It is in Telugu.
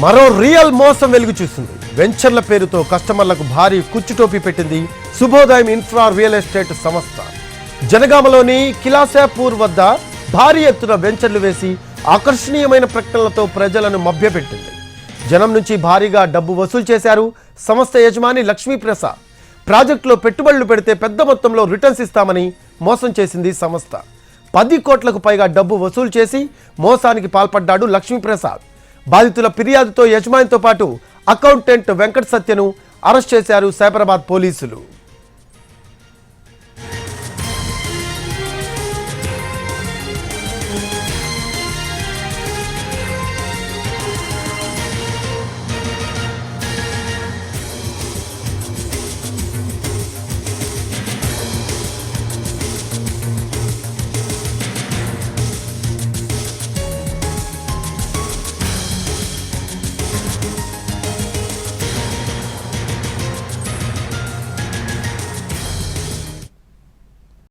మరో రియల్ మోసం వెలుగు చూసింది. వెంచర్ల పేరుతో కస్టమర్లకు భారీ కుచ్చుటోపీ పెట్టింది శుభోదయం ఇన్ఫ్రా రియల్ ఎస్టేట్ సంస్థ. జనగామలోని కిలాసాపూర్ వద్ద భారీ ఎత్తున వెంచర్లు వేసి ఆకర్షణీయమైన ప్రకటనలతో ప్రజలను మభ్యపెట్టింది. జనం నుంచి భారీగా డబ్బు వసూలు చేశారు. సంస్థ యజమాని లక్ష్మీప్రసాద్ ప్రాజెక్టులో పెట్టుబడులు పెడితే పెద్ద మొత్తంలో రిటర్న్స్ ఇస్తామని మోసం చేసింది సంస్థ. 10 కోట్లకు పైగా డబ్బు వసూలు చేసి మోసానికి పాల్పడ్డాడు లక్ష్మీప్రసాద్. బాధితుల ఫిర్యాదుతో యజమానితో పాటు అకౌంటెంట్ వెంకట సత్యను అరెస్ట్ చేశారు సైబరాబాద్ పోలీసులు.